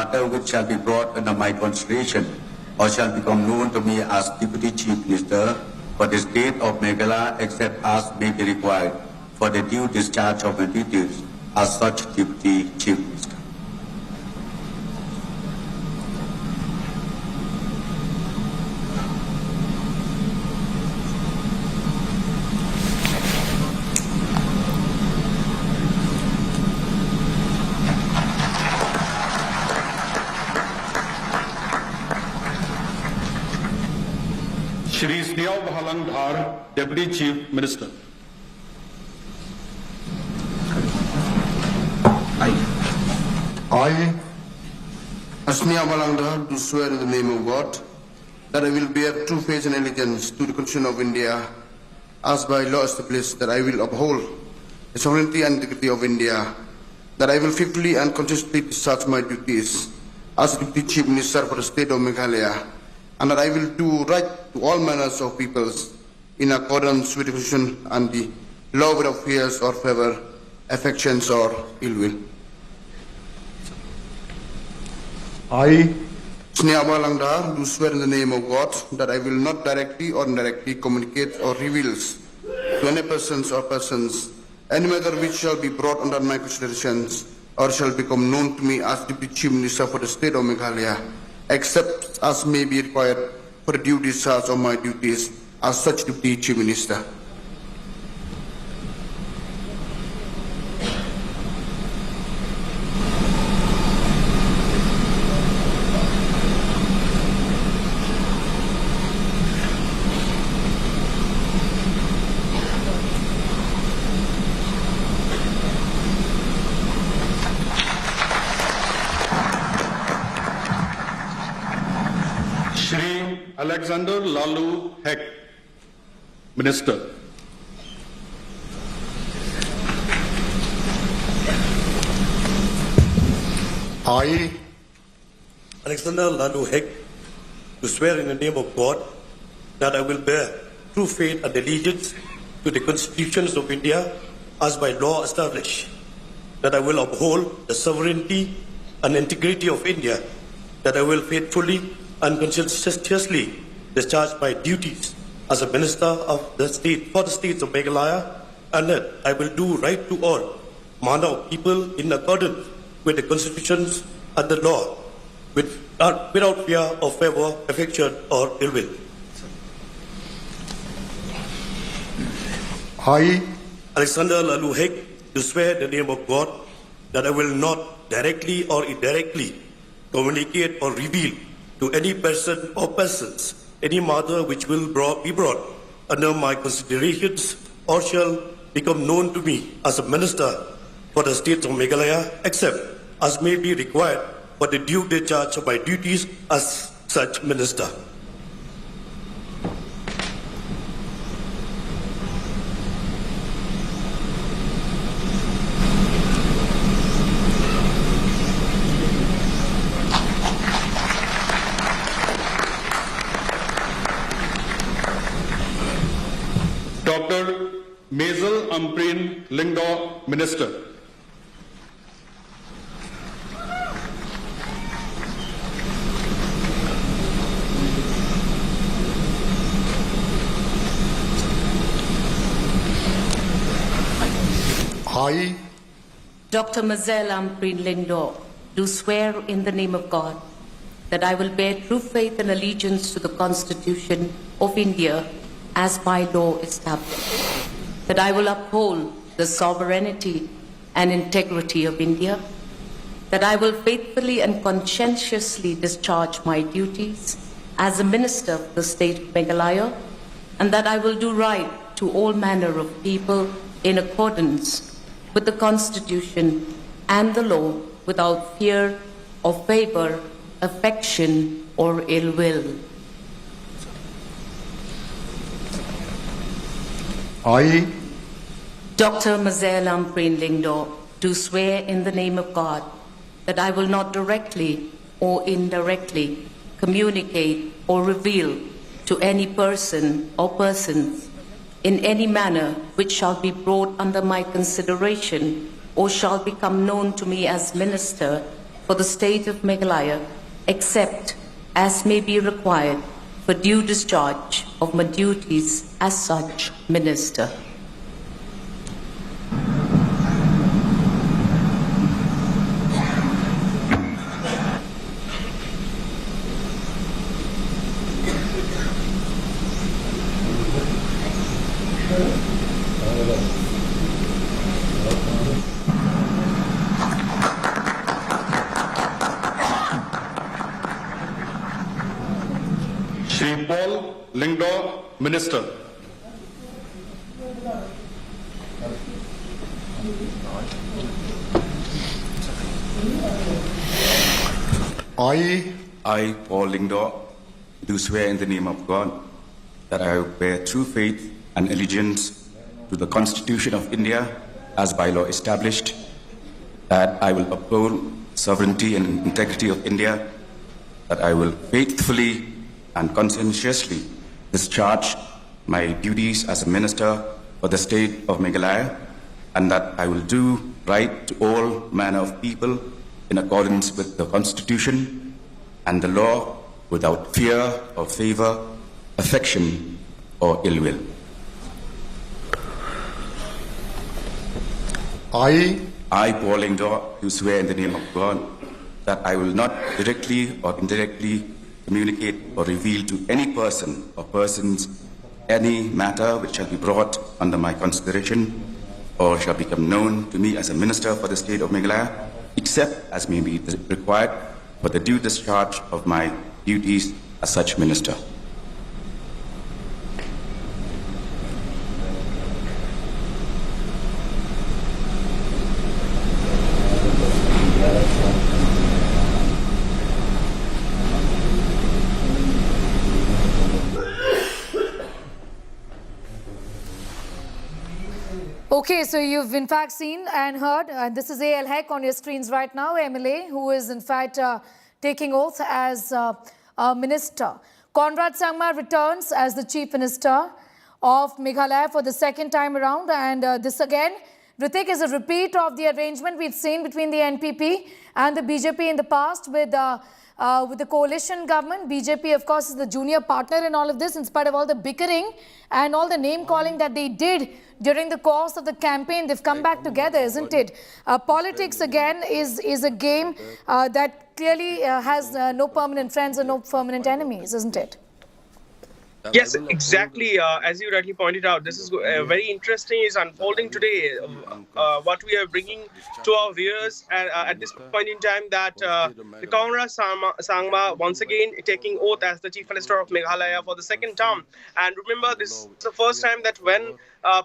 matter which shall be brought under my consideration or shall become known to me as Deputy Chief Minister for the state of Meghalaya, except as may be required for the due discharge of my duties as such Deputy Chief Minister. Shri Meghalaya, Deputy Chief Minister. I, Asmiya Balangda, do swear in the name of God that I will bear true faith and allegiance to the Constitution of India, as by law established, that I will uphold the sovereignty and integrity of India, that I will faithfully and consistently discharge my duties as Deputy Chief Minister for the state of Meghalaya, and that I will do right to all manners of peoples in accordance with the Constitution and the law without fears or favor, affections or ill will. I, Sneha Langda, do swear in the name of God that I will not directly or indirectly communicate or reveal to any persons or persons any matter which shall be brought under my considerations or shall become known to me as Deputy Chief Minister for the state of Meghalaya, except as may be required for the due discharge of my duties as such Deputy Chief Minister. Alexander Lalu Heck, Minister. I, Alexander Lalu Heck, do swear in the name of God that I will bear true faith and allegiance to the constitutions of India as by law established, that I will uphold the sovereignty and integrity of India, that I will faithfully and conscientiously discharge my duties as a minister of the state for the states of Meghalaya, and that I will do right to all manner of people in accordance with the constitutions and the law, without fear or favor, affection or ill will. I, Alexander Lalu Heck, do swear in the name of God that I will not directly or indirectly communicate or reveal to any person or persons any matter which will be brought under my considerations or shall become known to me as a minister for the state of Meghalaya, except as may be required for the due discharge of my duties as such minister. Dr. Mazel Amprin Lingdo, Minister. I, Dr. Mazel Amprin Lingdo, do swear in the name of God that I will bear true faith and allegiance to the Constitution of India as by law established, that I will uphold the sovereignty and integrity of India, that I will faithfully and conscientiously discharge my duties as a minister of the state of Meghalaya, and that I will do right to all manner of people in accordance with the Constitution and the law without fear or favor, affection or ill will. I, Dr. Mazel Amprin Lingdo, do swear in the name of God that I will not directly or indirectly communicate or reveal to any person or persons in any manner which shall be brought under my consideration or shall become known to me as minister for the state of Meghalaya, except as may be required for due discharge of my duties as such minister. Shri Paul Lingdo, Minister. I, Paul Lingdo, do swear in the name of God that I will bear true faith and allegiance to the Constitution of India as by law established, that I will uphold sovereignty and integrity of India, that I will faithfully and conscientiously discharge my duties as a minister for the state of Meghalaya, and that I will do right to all manner of people in accordance with the Constitution and the law without fear or favor, affection or ill will. I, Paul Lingdo, do swear in the name of God that I will not directly or indirectly communicate or reveal to any person or persons any matter which shall be brought under my consideration or shall become known to me as a minister for the state of Meghalaya, except as may be required for the due discharge of my duties as such minister. Okay, so you've in fact seen and heard, this is A.L. Heck on your screens right now, MLA, who is in fact taking oath as minister. Conrad Sangma returns as the Chief Minister of Meghalaya for the second time around, and this again, Ritik, is a repeat of the arrangement we've seen between the NPP and the BJP in the past with the coalition government. BJP, of course, is the junior partner in all of this, in spite of all the bickering and all the name calling that they did during the course of the campaign. They've come back together, isn't it? Politics, again, is a game that clearly has no permanent friends and no permanent enemies, isn't it? Yes, exactly. As you rightly pointed out, this is very interesting is unfolding today. What we are bringing to our viewers at this point in time, that the Conrad Sangma once again taking oath as the Chief Minister of Meghalaya for the second term. And remember, this is the first time that when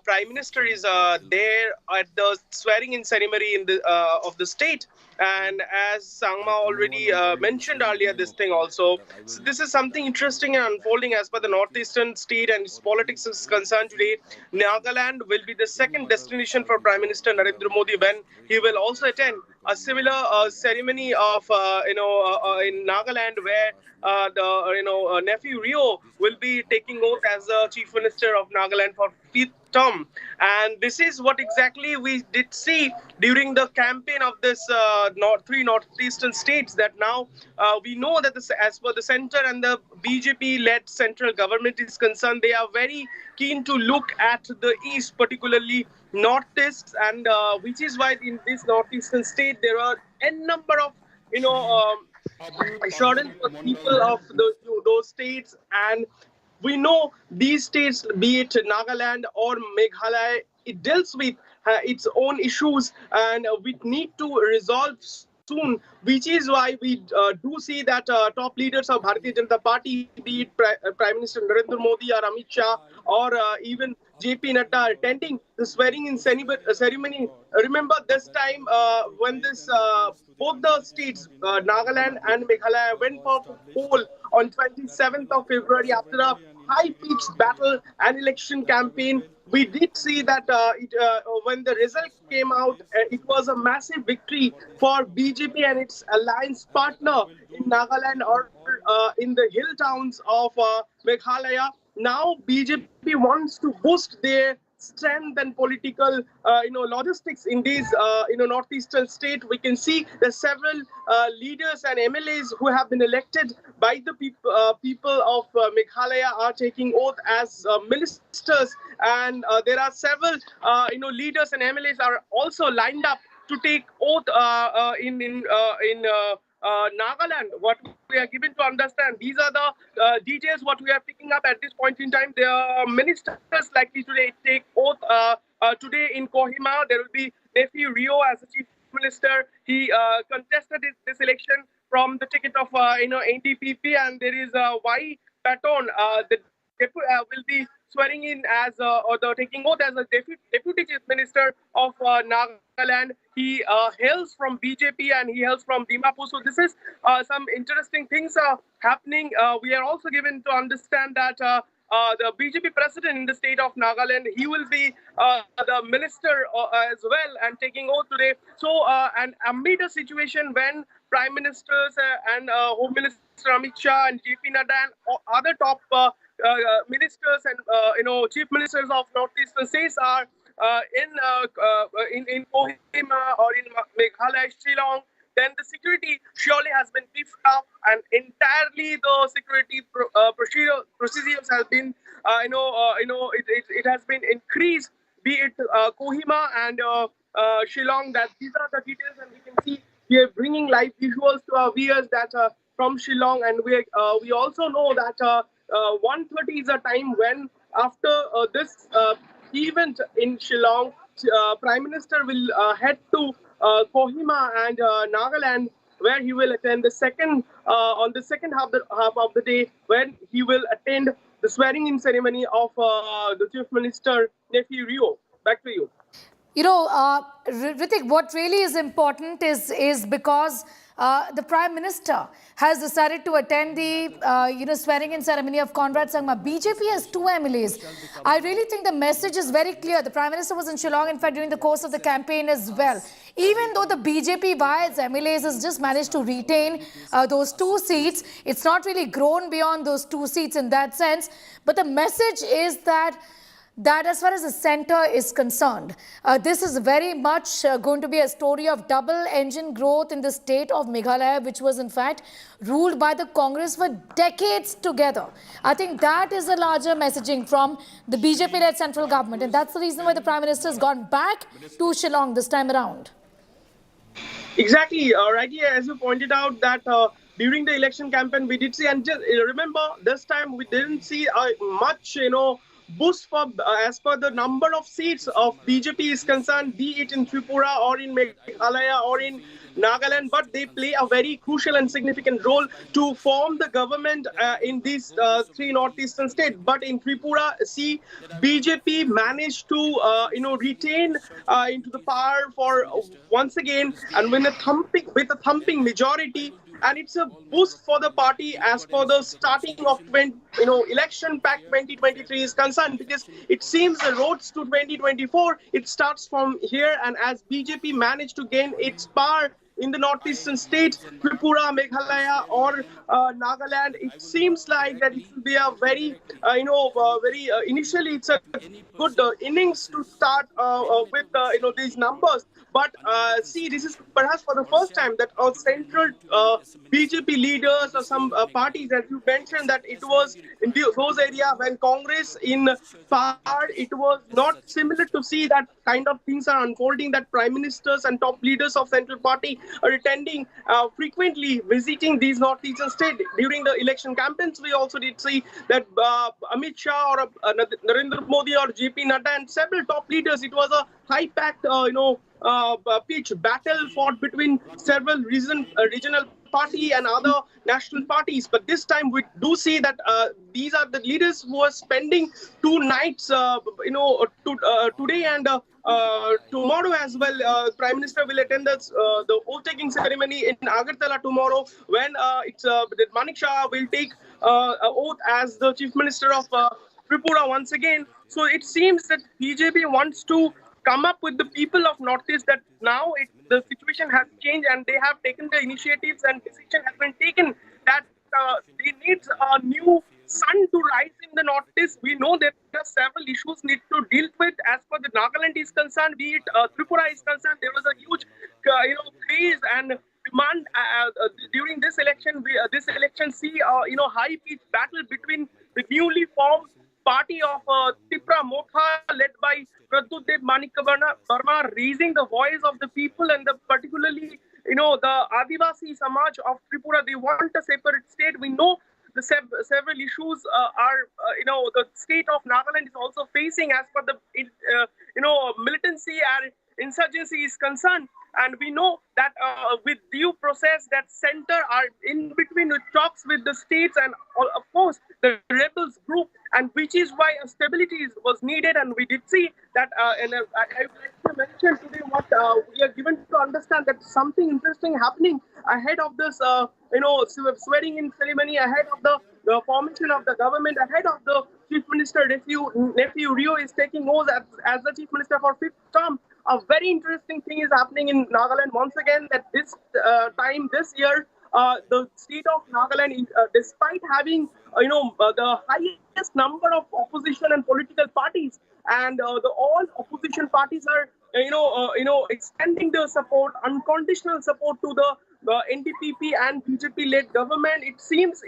Prime Minister is there at the swearing-in ceremony in the of the state. And as Sangma already mentioned earlier, this thing also, so this is something interesting and unfolding as per the northeastern state and its politics is concerned today. Nagaland will be the second destination for Prime Minister Narendra Modi when he will also attend a similar ceremony of in Nagaland, where the nephew Rio will be taking oath as the Chief Minister of Nagaland for 5th term. And this is what exactly we did see during the campaign of this three northeastern states, that now we know that as per the center and the BJP-led central government is concerned, they are very keen to look at the east, particularly northeast, and which is why in this northeastern state there are a number of assurance for people of those states. And we know these states, be it Nagaland or Meghalaya, it deals with its own issues, and we need to resolve soon, which is why we do see that top leaders of Bharatiya Janata Party, be it Prime Minister Narendra Modi or Amit Shah or even JP Nadda, attending the swearing-in ceremony. Remember this time when this both the states, Nagaland and Meghalaya, went for poll on 27th of February after a high-pitched battle and election campaign. We did see that when the result came out, it was a massive victory for BJP and its alliance partner in Nagaland or in the hill towns of Meghalaya. Now BJP wants to boost their strength and political, logistics in these, northeastern state. We can see the several leaders and MLAs who have been elected by the people of Meghalaya are taking oath as ministers, and there are several, leaders and MLAs are also lined up to take oath in Nagaland. What we are given to understand, these are the details what we are picking up at this point in time. There are ministers likely to take oath today in Kohima. There will be Nephew Rio as the chief minister. He contested this election from the ticket of NPP, and there is Y Paton, will be swearing in as or the taking oath as a deputy chief minister of Nagaland. He hails from BJP and he hails from Dimapur. So this is some interesting things happening. We are also given to understand that the BJP president in the state of Nagaland, he will be the minister as well and taking oath today. So and amid a situation when prime ministers and home minister Amit Shah and JP Nadda and other top ministers and chief ministers of northeastern states are in Kohima or in Meghalaya, Shillong, then the security surely has been beefed up, and entirely the security procedures have been, it has been increased. Be it Kohima and Shillong, that these are the details, and we can see we are bringing live visuals to our viewers that from Shillong, and we also know that 1:30 is a time when after this event in Shillong, Prime Minister will head to Kohima and Nagaland, where he will attend the second on the second half of the day, when he will attend the swearing-in ceremony of the Chief Minister Nephew Rio. Back to you. You know, Ritik, what really is important is because the Prime Minister has decided to attend the swearing-in ceremony of Conrad Sangma. BJP has 2 MLAs. I really think the message is very clear. The Prime Minister was in Shillong, in fact, during the course of the campaign as well. Even though the BJP via its MLAs has just managed to retain those 2 seats, it's not really grown beyond those 2 seats in that sense. But the message is that as far as the centre is concerned, this is very much going to be a story of double-engine growth in the state of Meghalaya, which was in fact ruled by the Congress for decades together. I think that is a larger messaging from the BJP-led central government, and that's the reason why the Prime Minister has gone back to Shillong this time around. Exactly, right here, as you pointed out, that during the election campaign we did see, and just remember, this time we didn't see much, boost for as per the number of seats of BJP is concerned, be it in Tripura or in Meghalaya or in Nagaland, but they play a very crucial and significant role to form the government in these 3 northeastern states. But in Tripura, see, BJP managed to retain into the power for once again, and with a thumping majority. And it's a boost for the party as for the starting of election pack 2023 is concerned, because it seems the roads to 2024, it starts from here. And as BJP managed to gain its power in the northeastern states, Tripura, Meghalaya or Nagaland, it seems like that it will be a very, initially it's a good innings to start with, these numbers. But see, this is perhaps for the first time that our central BJP leaders or some parties, as you mentioned, that it was in those areas when Congress in power, it was not similar to see that kind of things are unfolding, that prime ministers and top leaders of central party are attending frequently, visiting these northeastern states. During the election campaigns, we also did see that Amit Shah or Narendra Modi or JP Nadda and several top leaders, it was a high-packed, pitch battle fought between several regional party and other national parties. But this time we do see that these are the leaders who are spending 2 nights, today and tomorrow as well. Prime Minister will attend the oath-taking ceremony in Agartala tomorrow, when Manik Shah will take oath as the Chief Minister of Tripura once again. So it seems that BJP wants to come up with the people of Northeast, that now the situation has changed and they have taken the initiatives and decision has been taken that they need a new sun to rise in the Northeast. We know there are several issues need to deal with as Nagaland is concerned, be it Tripura is concerned, there was a huge, craze and demand during this election. This election see, high-pitched battle between the newly formed party of Tripura Motha, led by Pradutdev Burma, raising the voice of the people and particularly, the Adivasi Samaj of Tripura. They want a separate state. We know the several issues the state of Nagaland is also facing as per the militancy and insurgency is concerned, and we know that with due process that center are in between with talks with the states and of course the rebels group, and which is why stability was needed, and we did see that and I would like to mention today what we are given to understand that something interesting happening ahead of this swearing in ceremony, ahead of the formation of the government, ahead of the Chief Minister nephew Rio is taking oath as the Chief Minister for 5th term. A very interesting thing is happening in Nagaland once again, that this this year, the state of Nagaland, despite having the highest number of opposition and political parties, and all opposition parties are extending their support, unconditional support to the NPP and BJP-led government. It seems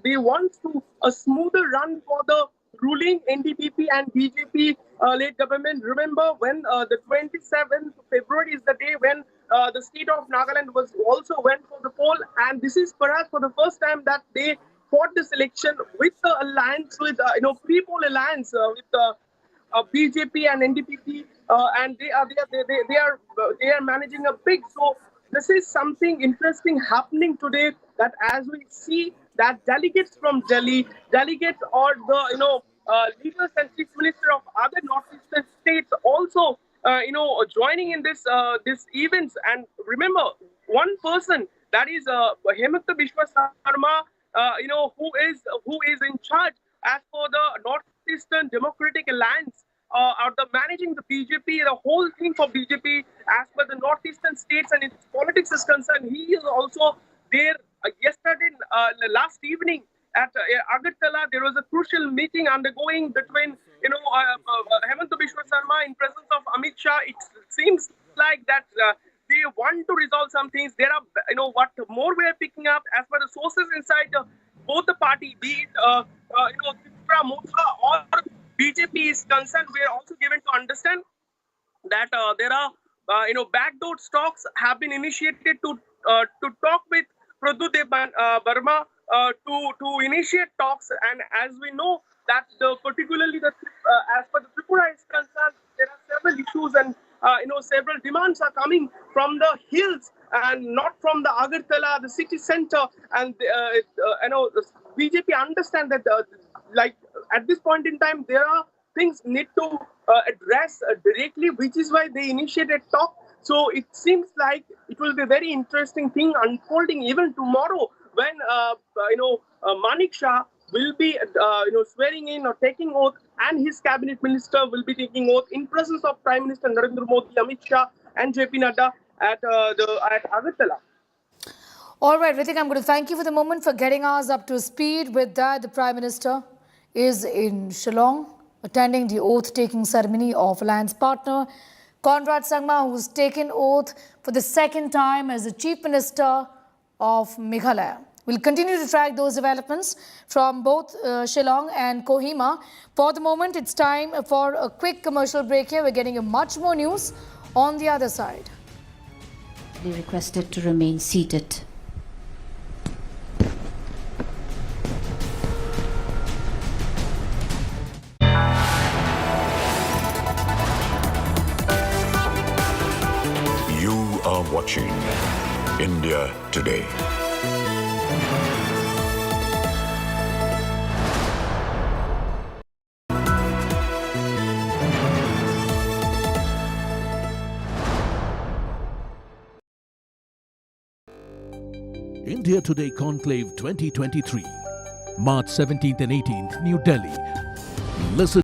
they want to a smoother run for the ruling NPP and BJP-led government. Remember, when the 27th February is the day when the state of Nagaland was also went for the poll, and this is perhaps for the first time that they fought this election with the alliance, with pre-poll alliance with BJP and NDPP, and they are managing a big. So this is something interesting happening today. That as we see that delegates from Delhi, delegates or the leaders and chief minister of other northeastern states also joining in this events. And remember, one person, that is Hemanta Biswa Sarma, who is in charge as for the Northeastern Democratic Alliance, managing the BJP, the whole thing for BJP as per the northeastern states and its politics is concerned. He is also there. Yesterday, last evening at Agartala, there was a crucial meeting undergoing between Hemanta Biswa Sarma in presence of Amit Shah. It seems like that they want to resolve some things. There are, what more we are picking up as per the sources inside both the party, be it Tripura Motha or BJP is concerned. We are also given to understand that there are backdoor talks have been initiated to talk with Pradutdev Burma to initiate talks, and as we know that particularly as per the Tripura is concerned, there are several issues and several demands are coming from the hills and not from the Agartala, the city center, and BJP understand that like at this point in time there are things need to address directly, which is why they initiated talk. So it seems like it will be a very interesting thing unfolding even tomorrow when Manik Shah will be swearing in or taking oath, and his cabinet minister will be taking oath in presence of Prime Minister Narendra Modi, Amit Shah, and JP Nadda at Agartala. All right, Ritik, I'm going to thank you for the moment for getting us up to speed with that. The Prime Minister is in Shillong, attending the oath-taking ceremony of alliance partner Conrad Sangma, who's taken oath for the second time as the Chief Minister of Meghalaya. We'll continue to track those developments from both Shillong and Kohima. For the moment, it's time for a quick commercial break here. We're getting you much more news on the other side. They requested to remain seated. You are watching India Today. India Today Conclave 2023, March 17th and 18th, New Delhi. Listen